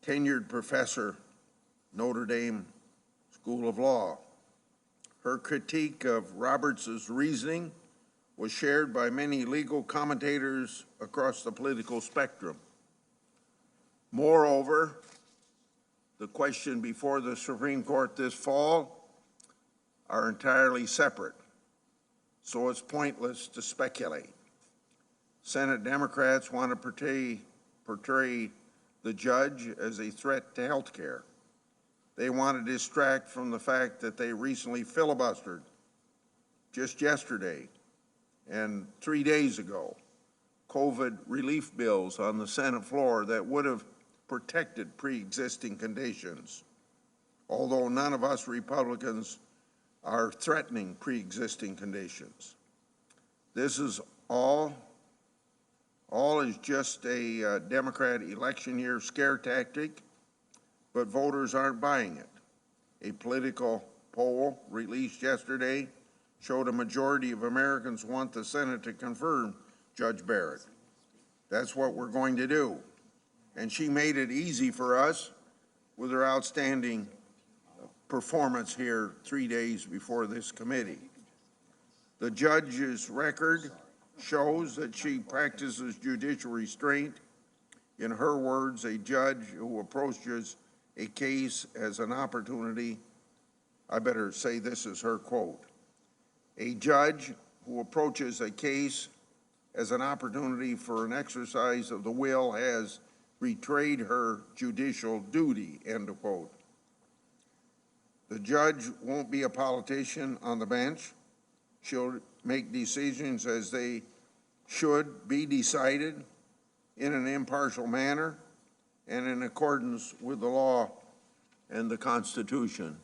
tenured professor, Notre Dame School of Law. Her critique of Roberts' reasoning was shared by many legal commentators across the political spectrum. Moreover, the question before the Supreme Court this fall are entirely separate, so it's pointless to speculate. Senate Democrats want to portray the judge as a threat to health care. They want to distract from the fact that they recently filibustered just yesterday and 3 days ago COVID relief bills on the Senate floor that would have protected pre-existing conditions, although none of us Republicans are threatening pre-existing conditions. This is all is just a Democrat election year scare tactic, but voters aren't buying it. A political poll released yesterday showed a majority of Americans want the Senate to confirm Judge Barrett. That's what we're going to do. And she made it easy for us with her outstanding performance here 3 days before this committee. The judge's record shows that she practices judicial restraint. In her words, a judge who approaches a case as an opportunity, I better say this is her quote, a judge who approaches a case as an opportunity for an exercise of the will has betrayed her judicial duty, end of quote. The judge won't be a politician on the bench. She'll make decisions as they should be decided in an impartial manner and in accordance with the law and the Constitution.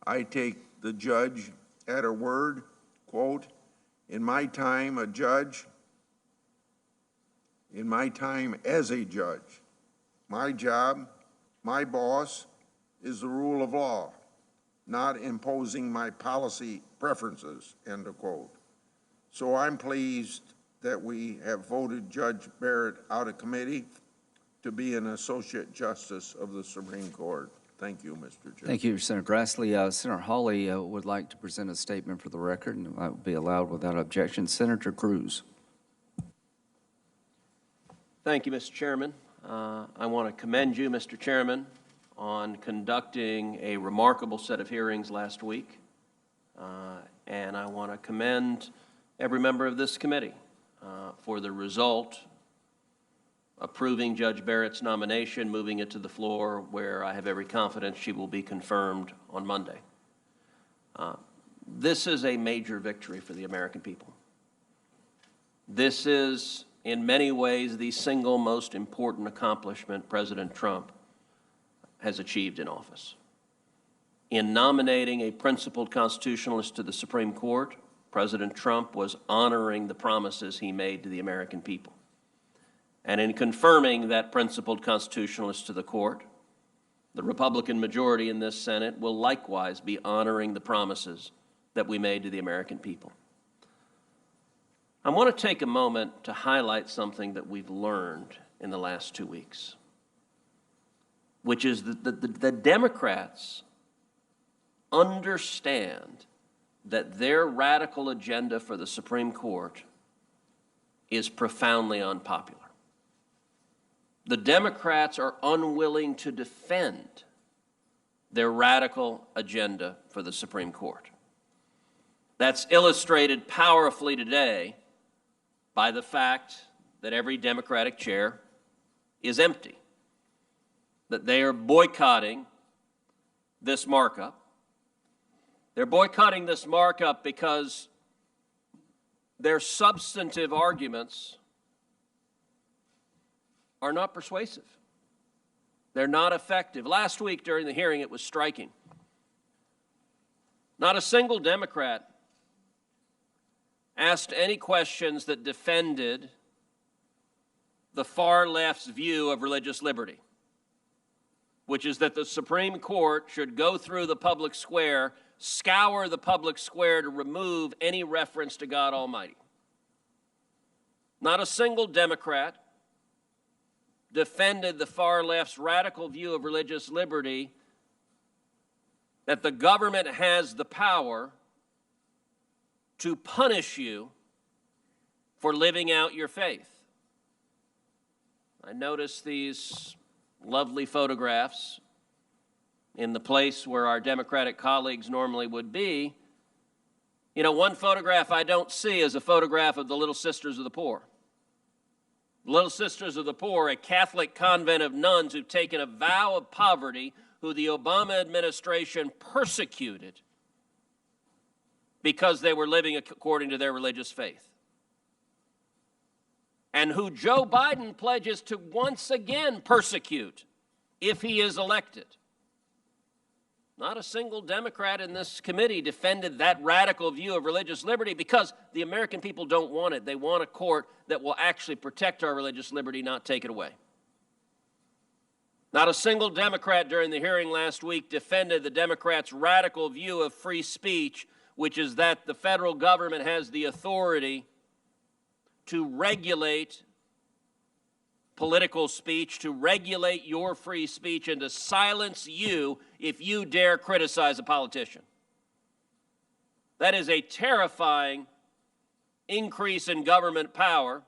I take the judge at her word, quote, in my time as a judge, my job, my boss is the rule of law, not imposing my policy preferences, end of quote. So I'm pleased that we have voted Judge Barrett out of committee to be an Associate Justice of the Supreme Court. Thank you, Mr. Chairman. Thank you, Senator Grassley. Senator Hawley would like to present a statement for the record, and that will be allowed without objection. Senator Cruz. Thank you, Mr. Chairman. I want to commend you, Mr. Chairman, on conducting a remarkable set of hearings last week. And I want to commend every member of this committee for the result, approving Judge Barrett's nomination, moving it to the floor where I have every confidence she will be confirmed on Monday. This is a major victory for the American people. This is, in many ways, the single most important accomplishment President Trump has achieved in office. In nominating a principled constitutionalist to the Supreme Court, President Trump was honoring the promises he made to the American people. And in confirming that principled constitutionalist to the court, the Republican majority in this Senate will likewise be honoring the promises that we made to the American people. I want to take a moment to highlight something that we've learned in the last 2 weeks, which is that the Democrats understand that their radical agenda for the Supreme Court is profoundly unpopular. The Democrats are unwilling to defend their radical agenda for the Supreme Court. That's illustrated powerfully today by the fact that every Democratic chair is empty, that they are boycotting this markup. They're boycotting this markup because their substantive arguments are not persuasive. They're not effective. Last week during the hearing, it was striking. Not a single Democrat asked any questions that defended the far left's view of religious liberty, which is that the Supreme Court should go through the public square, scour the public square to remove any reference to God Almighty. Not a single Democrat defended the far left's radical view of religious liberty that the government has the power to punish you for living out your faith. I noticed these lovely photographs in the place where our Democratic colleagues normally would be. You know, one photograph I don't see is a photograph of the Little Sisters of the Poor. Little Sisters of the Poor, a Catholic convent of nuns who've taken a vow of poverty, who the Obama administration persecuted because they were living according to their religious faith, and who Joe Biden pledges to once again persecute if he is elected. Not a single Democrat in this committee defended that radical view of religious liberty because the American people don't want it. They want a court that will actually protect our religious liberty, not take it away. Not a single Democrat during the hearing last week defended the Democrats' radical view of free speech, which is that the federal government has the authority to regulate political speech, to regulate your free speech, and to silence you if you dare criticize a politician. That is a terrifying increase in government power.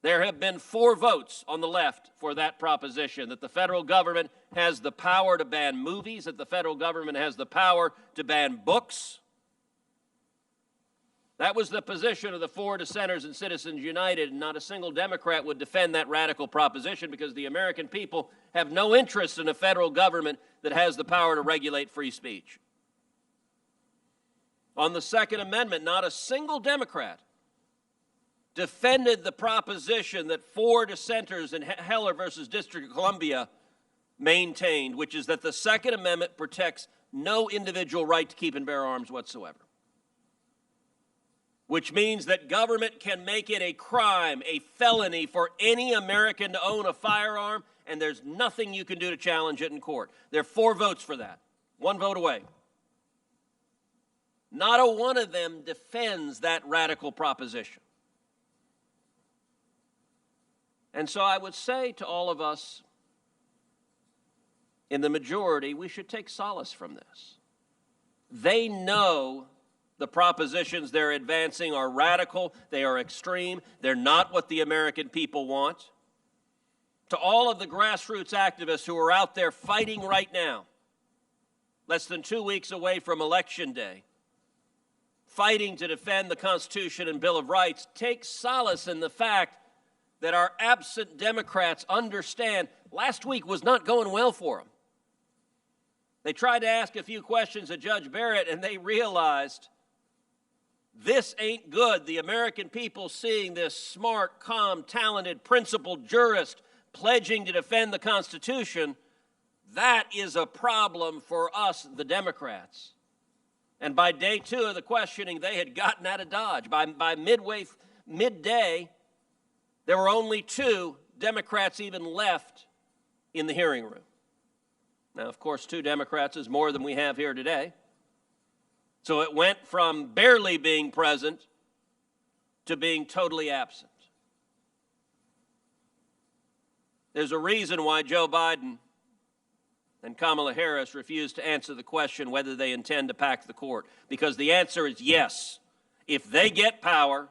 There have been 4 votes on the left for that proposition, that the federal government has the power to ban movies, that the federal government has the power to ban books. That was the position of the 4 dissenters in Citizens United, and not a single Democrat would defend that radical proposition because the American people have no interest in a federal government that has the power to regulate free speech. On the Second Amendment, not a single Democrat defended the proposition that 4 dissenters in Heller versus District of Columbia maintained, which is that the Second Amendment protects no individual right to keep and bear arms whatsoever. Which means that government can make it a crime, a felony for any American to own a firearm, and there's nothing you can do to challenge it in court. There are 4 votes for that, 1 vote away. Not a one of them defends that radical proposition. And so I would say to all of us in the majority, we should take solace from this. They know the propositions they're advancing are radical, they are extreme, they're not what the American people want. To all of the grassroots activists who are out there fighting right now, less than 2 weeks away from Election Day, fighting to defend the Constitution and Bill of Rights, take solace in the fact that our absent Democrats understand last week was not going well for them. They tried to ask a few questions of Judge Barrett, and they realized this ain't good. The American people seeing this smart, calm, talented, principled jurist pledging to defend the Constitution, that is a problem for us, the Democrats. And by day 2 of the questioning, they had gotten out of Dodge. By midday, there were only 2 Democrats even left in the hearing room. Now, of course, 2 Democrats is more than we have here today. So it went from barely being present to being totally absent. There's a reason why Joe Biden and Kamala Harris refused to answer the question whether they intend to pack the court, because the answer is yes. If they get power,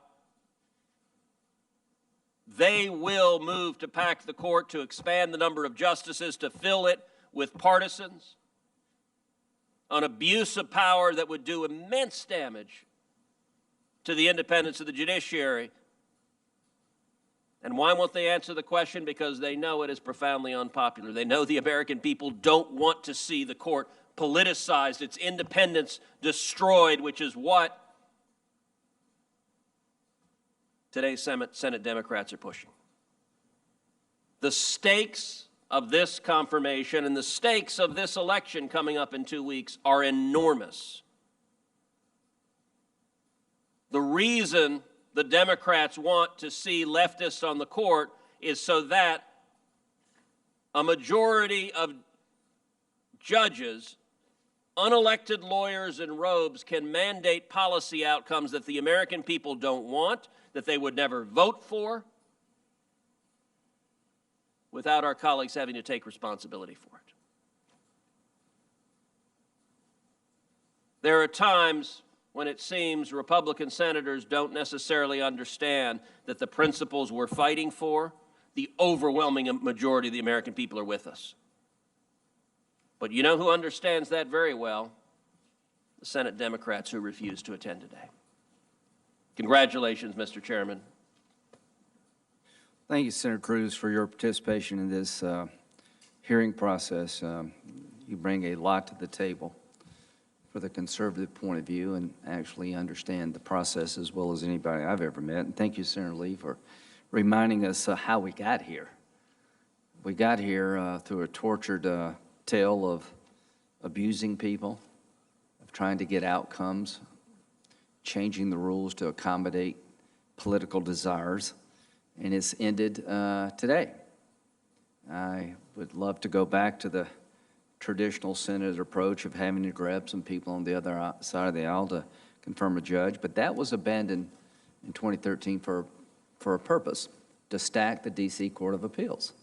they will move to pack the court, to expand the number of justices, to fill it with partisans, an abuse of power that would do immense damage to the independence of the judiciary. And why won't they answer the question? Because they know it is profoundly unpopular. They know the American people don't want to see the court politicized, its independence destroyed, which is what today's Senate Democrats are pushing. The stakes of this confirmation and the stakes of this election coming up in 2 weeks are enormous. The reason the Democrats want to see leftists on the court is so that a majority of judges, unelected lawyers in robes, can mandate policy outcomes that the American people don't want, that they would never vote for. without our colleagues having to take responsibility for it. There are times when it seems Republican senators don't necessarily understand that the principles we're fighting for, the overwhelming majority of the American people are with us. But you know who understands that very well? The Senate Democrats who refused to attend today. Congratulations, Mr. Chairman. Thank you, Senator Cruz, for your participation in this hearing process. You bring a lot to the table for the conservative point of view and actually understand the process as well as anybody I've ever met. And thank you, Senator Lee, for reminding us how we got here. We got here through a tortured tale of abusing people, of trying to get outcomes, changing the rules to accommodate political desires, and it's ended today. I would love to go back to the traditional Senate approach of having to grab some people on the other side of the aisle to confirm a judge, but that was abandoned in 2013 for a purpose, to stack the D.C. Court of Appeals.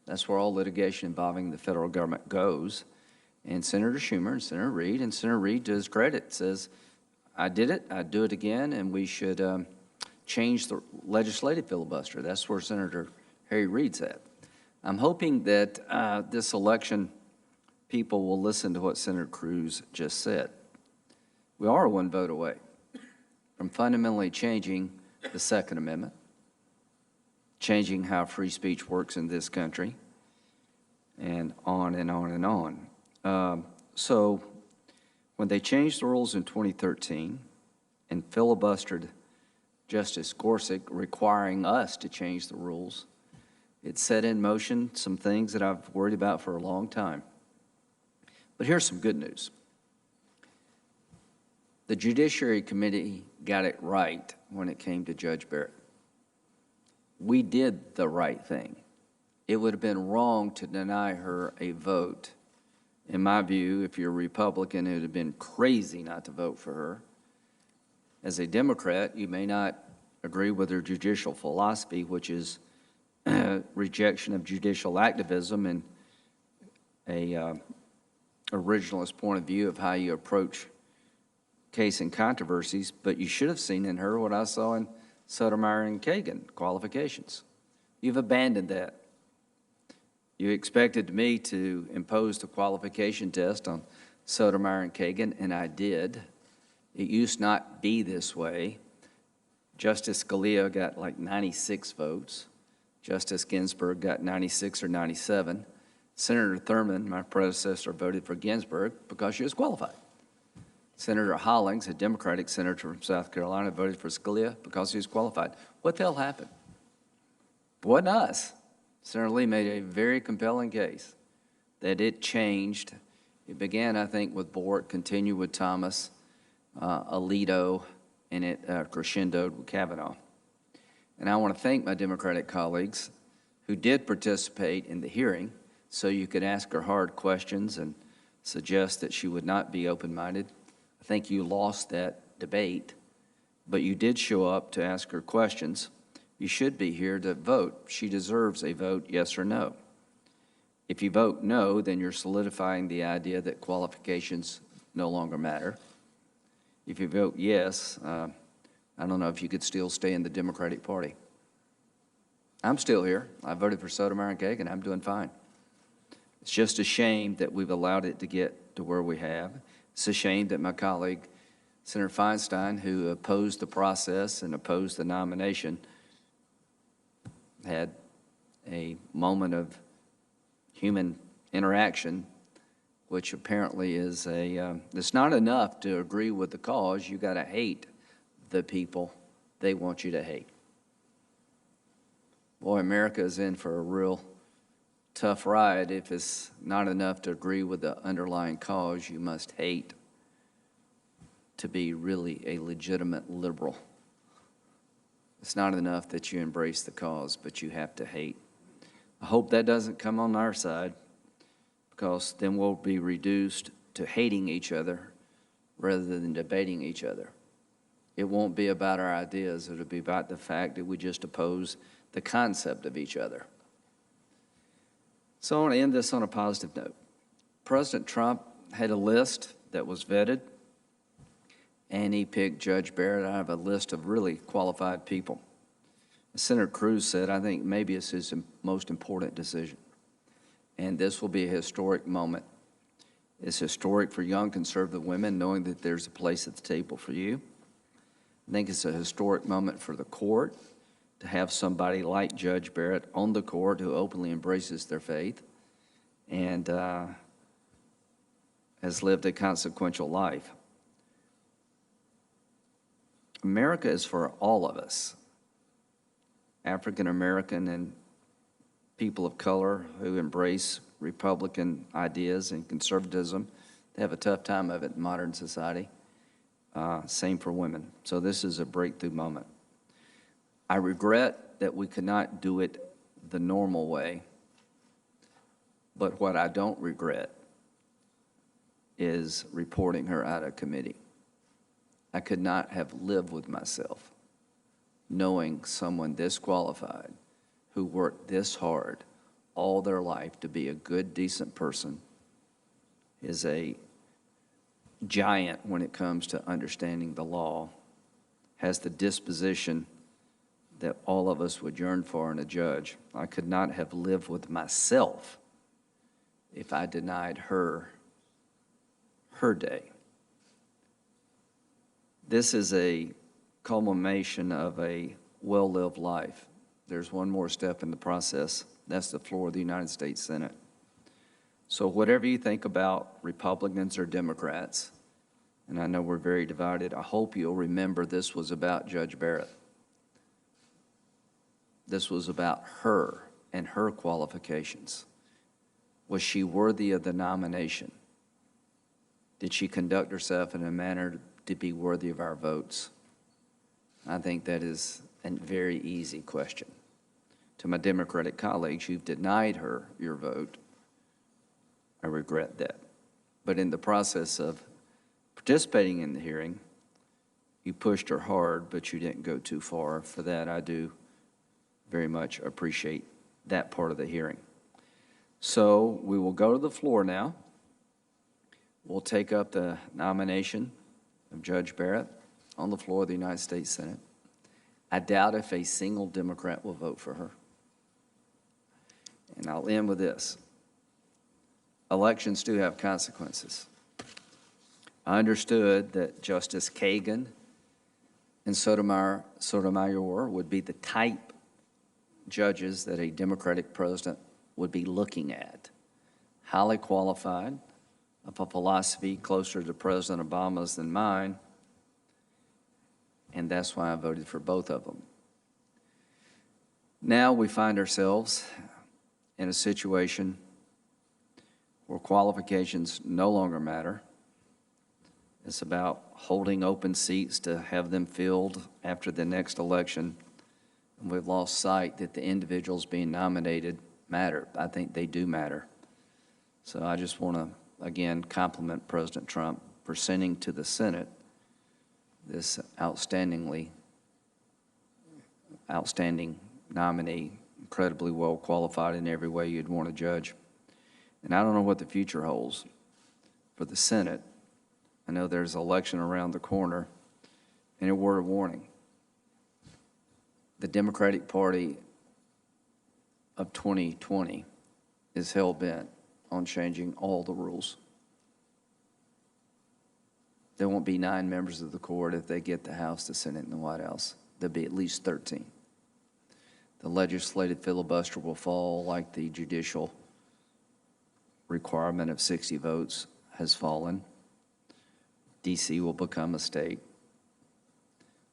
That's where all litigation involving the federal government goes. And Senator Schumer and Senator Reid, to his credit, says, I did it, I'd do it again, and we should change the legislative filibuster. That's where Senator Harry Reid's at. I'm hoping that this election people will listen to what Senator Cruz just said. We are one vote away from fundamentally changing the Second Amendment, changing how free speech works in this country, and on and on and on. So when they changed the rules in 2013 and filibustered Justice Gorsuch, requiring us to change the rules, it set in motion some things that I've worried about for a long time. But here's some good news. The Judiciary Committee got it right when it came to Judge Barrett. We did the right thing. It would have been wrong to deny her a vote. In my view, if you're a Republican, it would have been crazy not to vote for her. As a Democrat, you may not agree with her judicial philosophy, which is rejection of judicial activism and a originalist point of view of how you approach case and controversies, but you should have seen in her what I saw in Sotomayor and Kagan, qualifications. You've abandoned that. You expected me to impose the qualification test on Sotomayor and Kagan, and I did. It used not be this way. Justice Scalia got like 96 votes. Justice Ginsburg got 96 or 97. Senator Thurmond, my predecessor, voted for Ginsburg because she was qualified. Senator Hollings, a Democratic senator from South Carolina, voted for Scalia because he was qualified. What the hell happened? It wasn't us. Senator Lee made a very compelling case that it changed. It began, I think, with Bork, continued with Thomas, Alito, and it crescendoed with Kavanaugh. And I want to thank my Democratic colleagues who did participate in the hearing so you could ask her hard questions and suggest that she would not be open-minded. I think you lost that debate, but you did show up to ask her questions. You should be here to vote. She deserves a vote, yes or no. If you vote no, then you're solidifying the idea that qualifications no longer matter. If you vote yes, I don't know if you could still stay in the Democratic Party. I'm still here. I voted for Sotomayor and Kagan. I'm doing fine. It's just a shame that we've allowed it to get to where we have. It's a shame that my colleague, Senator Feinstein, who opposed the process and opposed the nomination, had a moment of human interaction, which apparently is it's not enough to agree with the cause. You got to hate the people they want you to hate. Boy, America is in for a real tough ride if it's not enough to agree with the underlying cause. You must hate to be really a legitimate liberal. It's not enough that you embrace the cause, but you have to hate. I hope that doesn't come on our side, because then we'll be reduced to hating each other rather than debating each other. It won't be about our ideas. It'll be about the fact that we just oppose the concept of each other. So I want to end this on a positive note. President Trump had a list that was vetted, and he picked Judge Barrett out of a list of really qualified people. As Senator Cruz said, I think maybe it's his most important decision. And this will be a historic moment. It's historic for young conservative women, knowing that there's a place at the table for you. I think it's a historic moment for the court to have somebody like Judge Barrett on the court who openly embraces their faith and has lived a consequential life. America is for all of us, African American and people of color who embrace Republican ideas and conservatism. They have a tough time of it in modern society. Same for women. So this is a breakthrough moment. I regret that we could not do it the normal way, but what I don't regret is reporting her out of committee. I could not have lived with myself knowing someone this qualified who worked this hard all their life to be a good, decent person is a giant when it comes to understanding the law, has the disposition that all of us would yearn for in a judge. I could not have lived with myself if I denied her her day. This is a culmination of a well-lived life. There's one more step in the process. That's the floor of the United States Senate. So whatever you think about Republicans or Democrats, and I know we're very divided, I hope you'll remember this was about Judge Barrett. This was about her and her qualifications. Was she worthy of the nomination? Did she conduct herself in a manner to be worthy of our votes? I think that is a very easy question. To my Democratic colleagues, you've denied her your vote. I regret that. But in the process of participating in the hearing, you pushed her hard, but you didn't go too far. For that, I do very much appreciate that part of the hearing. So we will go to the floor now. We'll take up the nomination of Judge Barrett on the floor of the United States Senate. I doubt if a single Democrat will vote for her. And I'll end with this. Elections do have consequences. I understood that Justice Kagan and Sotomayor would be the type judges that a Democratic president would be looking at. Highly qualified, of a philosophy closer to President Obama's than mine, and that's why I voted for both of them. Now we find ourselves in a situation where qualifications no longer matter. It's about holding open seats to have them filled after the next election. And we've lost sight that the individuals being nominated matter. I think they do matter. So I just want to, again, compliment President Trump for sending to the Senate this outstanding nominee, incredibly well qualified in every way you'd want to judge. And I don't know what the future holds for the Senate. I know there's an election around the corner, and a word of warning. The Democratic Party of 2020 is hell-bent on changing all the rules. There won't be 9 members of the court if they get the House, the Senate, and the White House. There'll be at least 13. The legislative filibuster will fall like the judicial requirement of 60 votes has fallen. D.C. will become a state.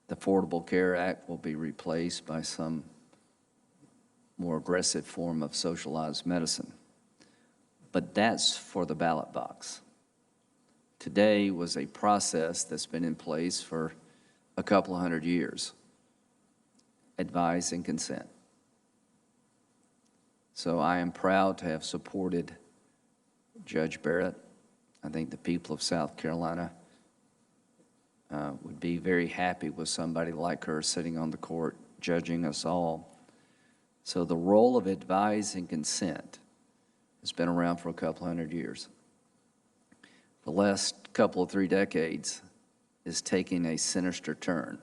The Affordable Care Act will be replaced by some more aggressive form of socialized medicine. But that's for the ballot box. Today was a process that's been in place for a couple of 100 years. Advise and consent. So I am proud to have supported Judge Barrett. I think the people of South Carolina would be very happy with somebody like her sitting on the court judging us all. So the role of advise and consent has been around for a couple hundred years. The last couple of 3 decades is taking a sinister turn.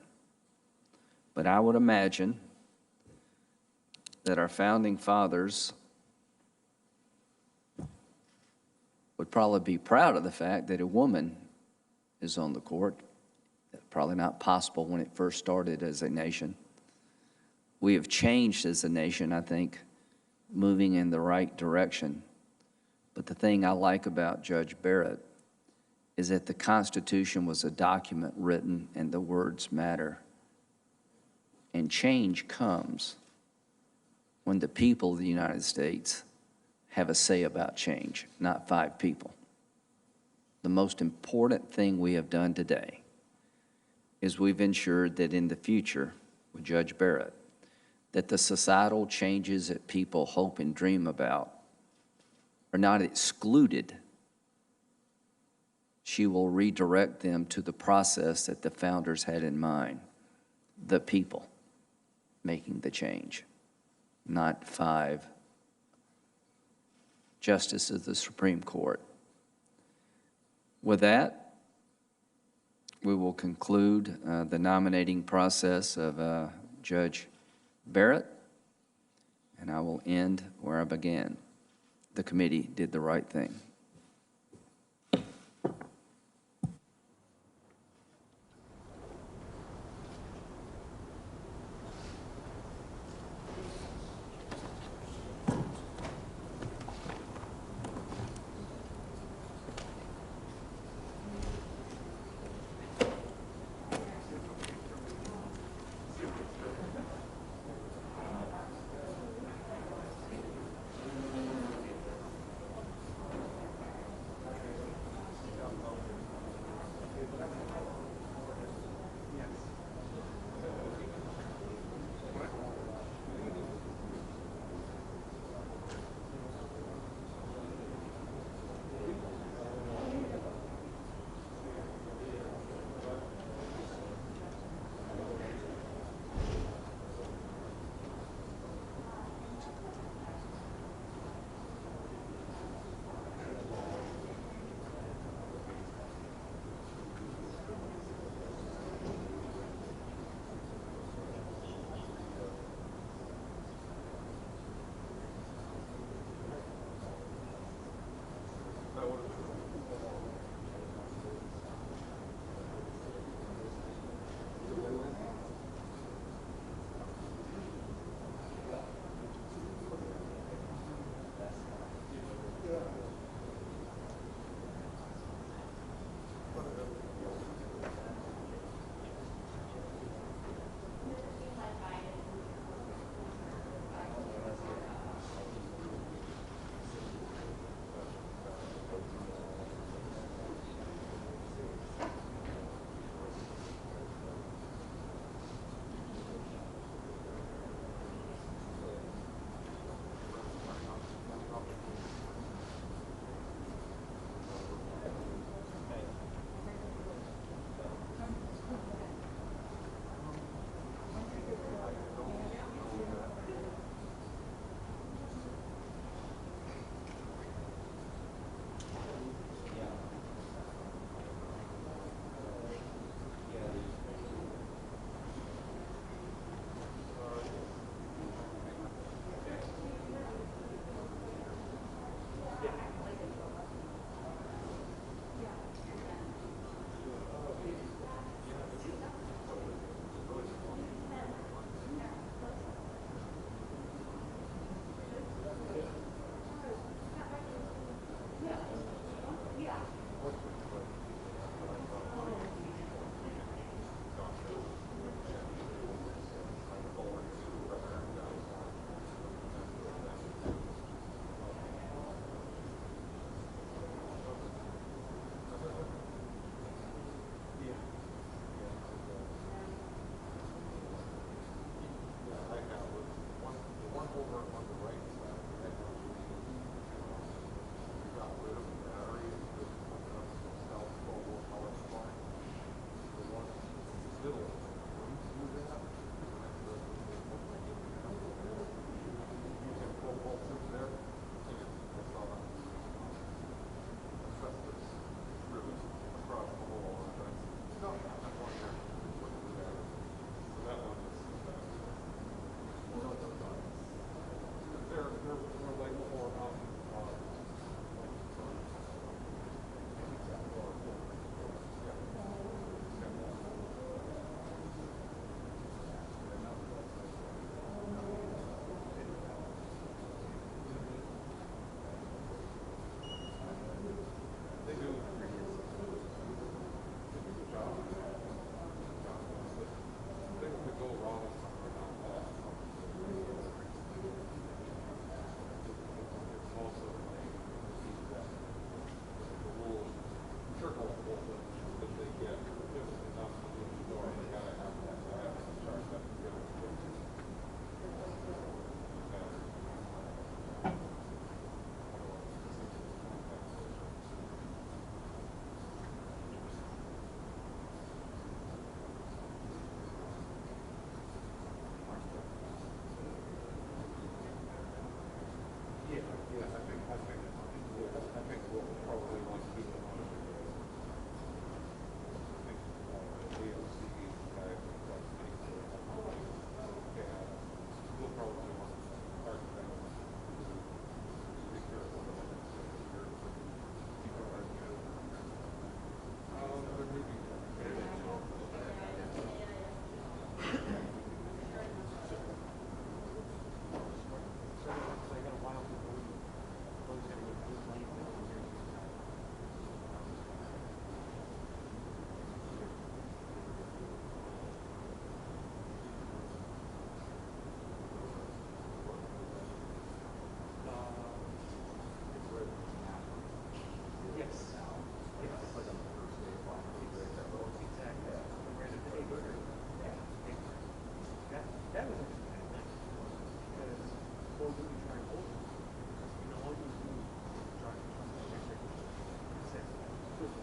But I would imagine that our founding fathers would probably be proud of the fact that a woman is on the court. That's probably not possible when it first started as a nation. We have changed as a nation, I think, moving in the right direction. But the thing I like about Judge Barrett is that the Constitution was a document written and the words matter. And change comes when the people of the United States have a say about change, not 5 people. The most important thing we have done today is we've ensured that in the future, with Judge Barrett, that the societal changes that people hope and dream about are not excluded. She will redirect them to the process that the founders had in mind, the people making the change, not 5 justices of the Supreme Court. With that, we will conclude the nominating process of Judge Barrett, and I will end where I began. The committee did the right thing.